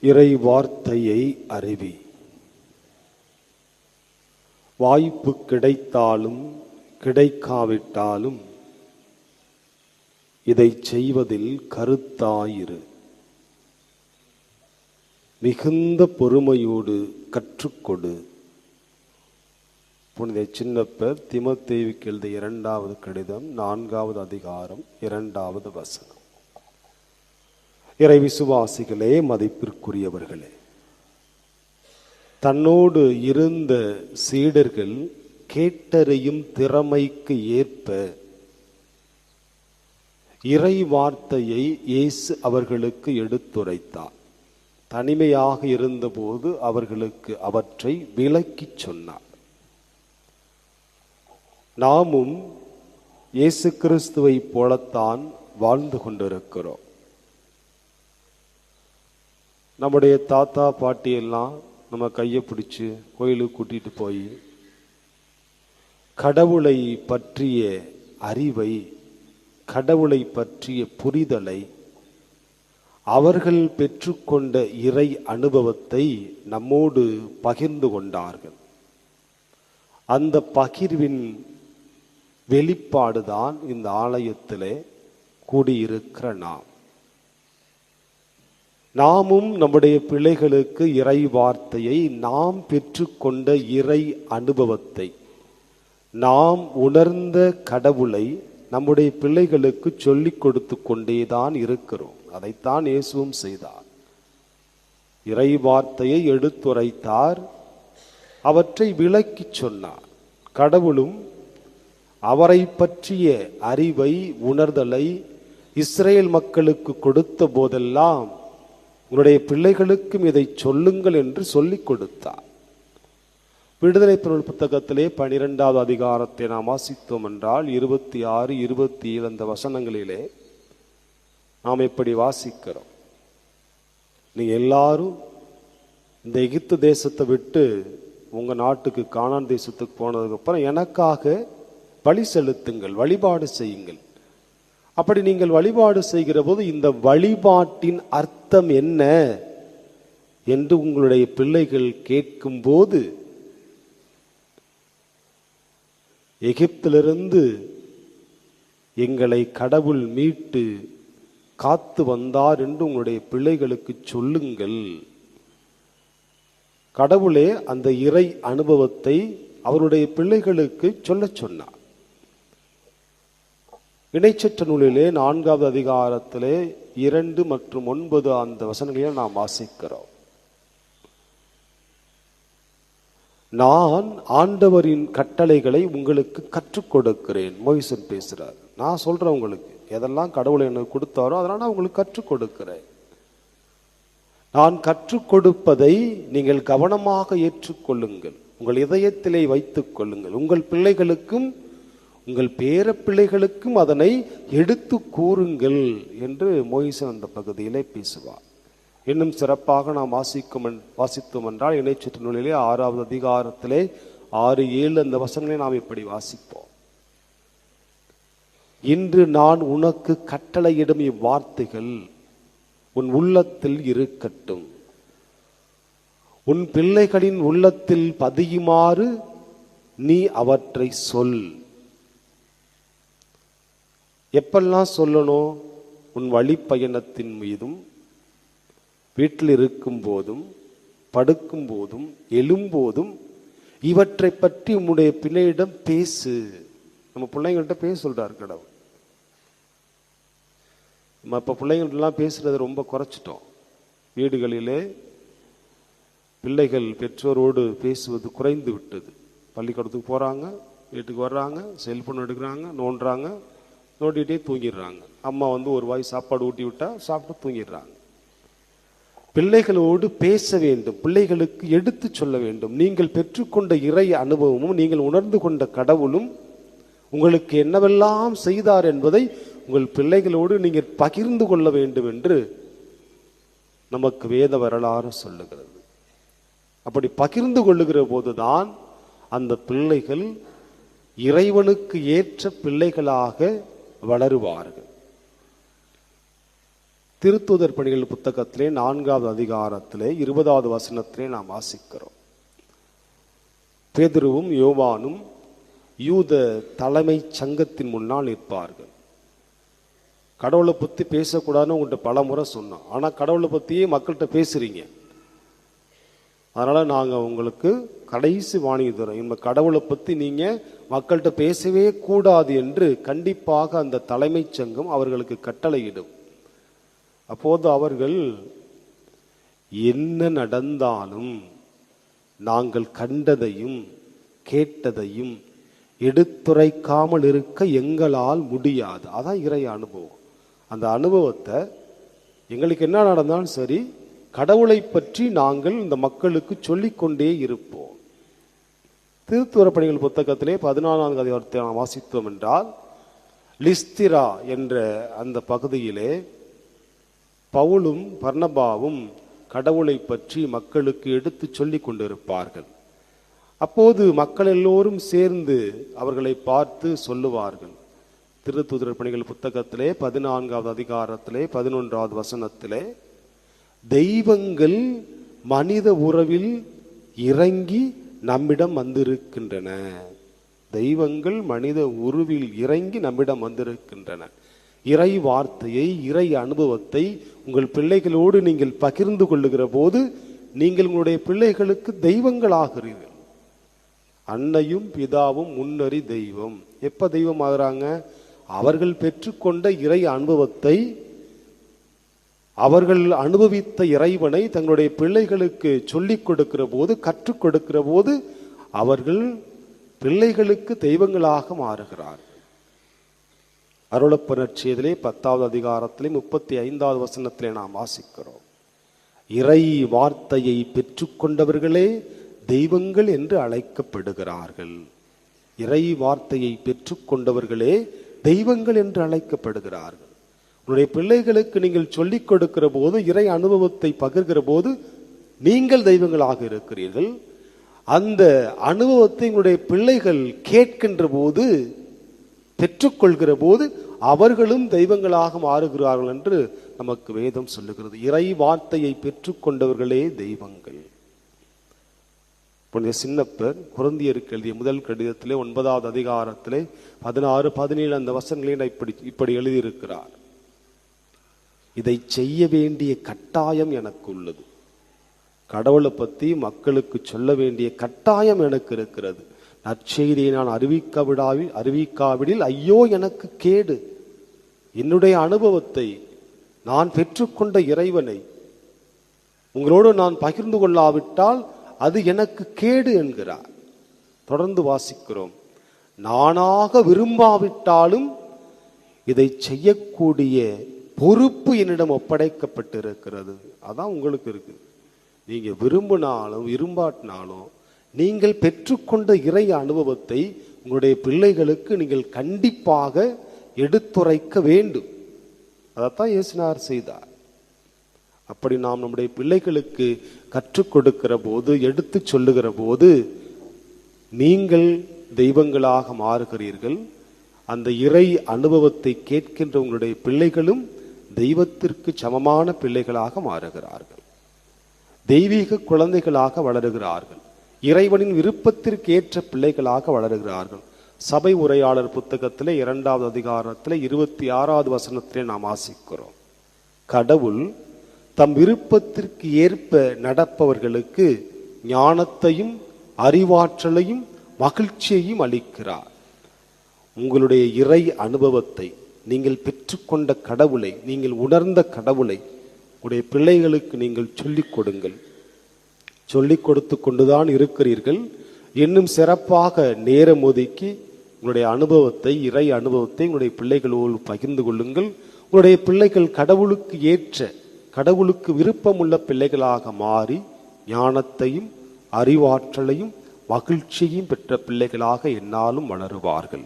இறை வார்த்தையை அறிவி. வாய்ப்பு கிடைத்தாலும் கிடைக்காவிட்டாலும் இதை செய்வதில் கருத்தாயிரு. மிகுந்த பொறுமையோடு கற்றுக்கொடு. புனித சின்னப்பர் தீமோத்தேயுவுக்கு எழுதிய 2வது கடிதம் 4வது அதிகாரம் 2வது வசனம். இறை விசுவாசிகளே, மதிப்பிற்குரியவர்களே, தன்னோடு இருந்த சீடர்கள் கேட்டறியும் திறமைக்கு ஏற்ப இறை வார்த்தையை இயேசு அவர்களுக்கு எடுத்துரைத்தார். தனிமையாக இருந்தபோது அவர்களுக்கு அவற்றை விளக்கிச் சொன்னார். நாமும் இயேசு கிறிஸ்துவை போலத்தான் வாழ்ந்து கொண்டிருக்கிறோம். நம்முடைய தாத்தா பாட்டி எல்லாம் நம்ம கையை பிடிச்சு கோயிலுக்கு கூட்டிட்டு போய் கடவுளை பற்றிய அறிவை, கடவுளை பற்றிய புரிதலை, அவர்கள் பெற்றுக்கொண்ட இறை அனுபவத்தை நம்மோடு பகிர்ந்து கொண்டார்கள். அந்த பகிர்வின் வெளிப்பாடுதான் இந்த ஆலயத்திலே கூடியிருக்கிற நாமும் நம்முடைய பிள்ளைகளுக்கு இறை வார்த்தையை, நாம் பெற்றுக்கொண்ட இறை அனுபவத்தை, நாம் உணர்ந்த கடவுளை நம்முடைய பிள்ளைகளுக்கு சொல்லிக் கொடுத்து கொண்டேதான் இருக்கிறோம். அதைத்தான் இயேசுவும் செய்தார். இறை வார்த்தையை எடுத்துரைத்தார், அவற்றை விளக்கிச் சொன்னார். கடவுளும் அவரை பற்றிய அறிவை, உணர்தலை இஸ்ரேல் மக்களுக்கு கொடுத்த போதெல்லாம் உன்னுடைய பிள்ளைகளுக்கும் இதை சொல்லுங்கள் என்று சொல்லிக் கொடுத்தார். விடுதலை பொருள் புத்தகத்திலே 12வது அதிகாரத்தை நாம் வாசித்தோம் என்றால் 26, 27 அந்த வசனங்களிலே நாம் எப்படி வாசிக்கிறோம்? நீங்க எல்லாரும் இந்த எகிப்து தேசத்தை விட்டு உங்க நாட்டுக்கு, கானான் தேசத்துக்கு போனதுக்கு அப்புறம் எனக்காக பலி செலுத்துங்கள், வழிபாடு செய்யுங்கள். அப்படி நீங்கள் வழிபாடு செய்கிற போது இந்த வழிபாட்டின் அர்த்தம் என்ன என்று உங்களுடைய பிள்ளைகள் கேட்கும் போது, எகிப்திலிருந்து எங்களை கடவுள் மீட்டு காத்து வந்தார் என்று உங்களுடைய பிள்ளைகளுக்கு சொல்லுங்கள். கடவுளே அந்த இறை அனுபவத்தை அவருடைய பிள்ளைகளுக்கு சொல்ல சொன்னார். இணைச்சற்ற நூலிலே 4வது அதிகாரத்திலே 2 மற்றும் 9 அந்த வசனங்களில் நாம் வாசிக்கிறோம். நான் ஆண்டவரின் கட்டளைகளை உங்களுக்கு கற்றுக் கொடுக்கிறேன். மோசே பேசுறார். நான் சொல்றேன் உங்களுக்கு எதெல்லாம் கடவுளை எனக்கு கொடுத்தாரோ அதெல்லாம் நான் உங்களுக்கு கற்றுக் கொடுக்கிறேன். நான் கற்றுக் கொடுப்பதை நீங்கள் கவனமாக ஏற்றுக்கொள்ளுங்கள், உங்கள் இதயத்திலே வைத்துக் கொள்ளுங்கள். உங்கள் பிள்ளைகளுக்கும் உங்கள் பேர பிள்ளைகளுக்கும் அதனை எடுத்து கூறுங்கள் என்று மோசே அந்த பகுதியிலே பேசுவார். இன்னும் சிறப்பாக நாம் வாசித்தோம் என்றால் இணைச்சற்று நூலிலே 6வது அதிகாரத்திலே 6, 7 அந்த வசனங்களை நாம் இப்படி வாசிப்போம். இன்று நான் உனக்கு கட்டளையிடும் இவ்வார்த்தைகள் உன் உள்ளத்தில் இருக்கட்டும், உன் பிள்ளைகளின் உள்ளத்தில் பதியுமாறு நீ அவற்றை சொல். எப்பெல்லாம் சொல்லணும்? உன் வழி பயணத்தின் மீதும், வீட்டில் இருக்கும் போதும், படுக்கும் போதும், எழும்போதும் இவற்றை பற்றி உன்னுடைய பிள்ளையிடம் பேசு. நம்ம பிள்ளைங்கள்ட்ட பேச சொல்றாரு கடவுள். நம்ம இப்ப பிள்ளைங்கள்ட்டலாம் பேசுறதை ரொம்ப குறைச்சிட்டோம். வீடுகளிலே பிள்ளைகள் பெற்றோரோடு பேசுவது குறைந்து விட்டது. பள்ளிக்கூடத்துக்கு போறாங்க, வீட்டுக்கு வர்றாங்க, செல்போன் எடுக்கிறாங்க, நோண்டுறாங்க, நோண்டிகிட்டே தூங்கிடுறாங்க. அம்மா ஒரு வாய் சாப்பாடு ஊட்டி விட்டா சாப்பிட்டு தூங்கிடுறாங்க. பிள்ளைகளோடு பேச வேண்டும், பிள்ளைகளுக்கு எடுத்து சொல்ல வேண்டும். நீங்கள் பெற்றுக்கொண்ட இறை அனுபவமும், நீங்கள் உணர்ந்து கொண்ட கடவுளும் உங்களுக்கு என்னவெல்லாம் செய்தார் என்பதை உங்கள் பிள்ளைகளோடு நீங்கள் பகிர்ந்து கொள்ள வேண்டும் என்று நமக்கு வேத வரலாறு சொல்லுகிறது. அப்படி பகிர்ந்து கொள்ளுகிற போதுதான் அந்த பிள்ளைகள் இறைவனுக்கு ஏற்ற பிள்ளைகளாக வளருவார்கள். திருத்தூதர் பணிகள் புத்தகத்திலே 4வது அதிகாரத்திலே 20வது வசனத்திலே நாம் வாசிக்கிறோம். பேதுருவும் யோவானும் யூத தலைமை சங்கத்தின் முன்னால் நிற்பார்கள். கடவுளை பற்றி பேசக்கூடாதுன்னு உங்கள்கிட்ட பல முறை சொன்னோம். ஆனால் கடவுளை பற்றியே மக்கள்கிட்ட பேசுறீங்க. அதனால் நாங்கள் உங்களுக்கு கடைசி வாணிகை தரோம். இந்த கடவுளை பற்றி நீங்கள் மக்கள்கிட்ட பேசவே கூடாது என்று கண்டிப்பாக அந்த தலைமை சங்கம் அவர்களுக்கு கட்டளையிடும். அப்போது அவர்கள், என்ன நடந்தாலும் நாங்கள் கண்டதையும் கேட்டதையும் எடுத்துரைக்காமல் இருக்க எங்களால் முடியாது. அதான் இறை அனுபவம். அந்த அனுபவத்தை எங்களுக்கு என்ன நடந்தாலும் சரி, கடவுளை பற்றி நாங்கள் இந்த மக்களுக்கு சொல்லிக்கொண்டே இருப்போம். திருத்துதர் பணிகள் புத்தகத்திலே 14வது அதிகாரத்தை நாம் வாசித்தோம் என்றால், லிஸ்திரா என்ற அந்த பகுதியிலே பவுலும் பர்னபாவும் கடவுளை பற்றி மக்களுக்கு எடுத்து சொல்லி கொண்டிருப்பார்கள். அப்போது மக்கள் எல்லோரும் சேர்ந்து அவர்களை பார்த்து சொல்லுவார்கள். திருத்தூதர் பணிகள் புத்தகத்திலே 14வது அதிகாரத்திலே 11வது வசனத்திலே, தெய்வங்கள் மனித உறவில் இறங்கி நம்மிடம் வந்திருக்கின்றன. தெய்வங்கள் மனித உருவில் இறங்கி நம்மிடம் வந்திருக்கின்றன. இறை வார்த்தையை, இறை அனுபவத்தை உங்கள் பிள்ளைகளோடு நீங்கள் பகிர்ந்து கொள்ளுகிற போது நீங்கள் உங்களுடைய பிள்ளைகளுக்கு தெய்வங்களாகிறீர்கள். அன்னையும் பிதாவும் முன்னறி தெய்வம். எப்ப தெய்வம் ஆகிறாங்க? அவர்கள் பெற்றுக்கொண்ட இறை அனுபவத்தை, அவர்கள் அனுபவித்த இறைவனை தங்களுடைய பிள்ளைகளுக்கு சொல்லிக் கொடுக்கிற போது, கற்றுக் கொடுக்கிற போது அவர்கள் பிள்ளைகளுக்கு தெய்வங்களாக மாறுகிறார்கள். அருளப்பனற்செய்தியிலே 10வது அதிகாரத்திலே 35வது வசனத்திலே நாம் வாசிக்கிறோம். இறை வார்த்தையை பெற்றுக்கொண்டவர்களே தெய்வங்கள் என்று அழைக்கப்படுகிறார்கள். இறை வார்த்தையை பெற்றுக்கொண்டவர்களே தெய்வங்கள் என்று அழைக்கப்படுகிறார்கள். உங்களுடைய பிள்ளைகளுக்கு நீங்கள் சொல்லிக் கொடுக்கிற போது, இறை அனுபவத்தை பகிர்கிற போது நீங்கள் தெய்வங்களாக இருக்கிறீர்கள். அந்த அனுபவத்தை உங்களுடைய பிள்ளைகள் கேட்கின்ற போது, பெற்றுக்கொள்கிற போது அவர்களும் தெய்வங்களாக மாறுகிறார்கள் என்று நமக்கு வேதம் சொல்லுகிறது. இறை வார்த்தையை பெற்றுக்கொண்டவர்களே தெய்வங்கள். சின்னப்பர் கொரிந்தியருக்கு எழுதிய முதல் கடிதத்திலே 9வது அதிகாரத்திலே 16, 17 அந்த வசனங்களை இப்படி எழுதியிருக்கிறார். இதை செய்ய வேண்டிய கட்டாயம் எனக்கு உள்ளது. கடவுளை பற்றி மக்களுக்கு சொல்ல வேண்டிய கட்டாயம் எனக்கு இருக்கிறது. நற்செய்தியை நான் அறிவிக்காவிடில் ஐயோ எனக்கு கேடு. என்னுடைய அனுபவத்தை, நான் பெற்றுக்கொண்ட இறைவனை உங்களோடு நான் பகிர்ந்து கொள்ளாவிட்டால் அது எனக்கு கேடு என்கிறார். தொடர்ந்து வாசிக்கிறோம். நானாக விரும்பாவிட்டாலும் இதை செய்யக்கூடிய பொறுப்பு என்னிடம் ஒப்படைக்கப்பட்டிருக்கிறது. அதான் உங்களுக்கு இருக்கு. நீங்க விரும்பினாலும் விரும்பாட்டினாலும் நீங்கள் பெற்றுக்கொண்ட இறை அனுபவத்தை உங்களுடைய பிள்ளைகளுக்கு நீங்கள் கண்டிப்பாக எடுத்துரைக்க வேண்டும். அதைத்தான் இயேசுநாதர் செய்தார். அப்படி நாம் நம்முடைய பிள்ளைகளுக்கு கற்றுக் கொடுக்கிற போது, எடுத்து சொல்லுகிற போது நீங்கள் தெய்வங்களாக மாறுகிறீர்கள். அந்த இறை அனுபவத்தை கேட்கின்ற உங்களுடைய பிள்ளைகளும் தெய்வத்திற்கு சமமான பிள்ளைகளாக மாறுகிறார்கள். தெய்வீக குழந்தைகளாக வளருகிறார்கள். இறைவனின் விருப்பத்திற்கு ஏற்ற பிள்ளைகளாக வளருகிறார்கள். சபை உரையாளர் புத்தகத்திலே 2வது அதிகாரத்திலே 26வது வசனத்திலே நாம் வாசிக்கிறோம். கடவுள் தம் விருப்பத்திற்கு ஏற்ப நடப்பவர்களுக்கு ஞானத்தையும் அறிவாற்றலையும் மகிழ்ச்சியையும் அளிக்கிறார். உங்களுடைய இறை அனுபவத்தை, நீங்கள் பெற்றுக்கொண்ட கடவுளை, நீங்கள் உணர்ந்த கடவுளை உங்களுடைய பிள்ளைகளுக்கு நீங்கள் சொல்லிக் கொடுங்கள். சொல்லிக் கொடுத்து கொண்டுதான் இருக்கிறீர்கள். இன்னும் சிறப்பாக நேரம் ஒதுக்கி உங்களுடைய அனுபவத்தை, இறை அனுபவத்தை உங்களுடைய பிள்ளைகளோடு பகிர்ந்து கொள்ளுங்கள். உங்களுடைய பிள்ளைகள் கடவுளுக்கு ஏற்ற, கடவுளுக்கு விருப்பமுள்ள பிள்ளைகளாக மாறி ஞானத்தையும் அறிவாற்றலையும் மகிழ்ச்சியையும் பெற்ற பிள்ளைகளாக என்னாலும் வளருவார்கள்.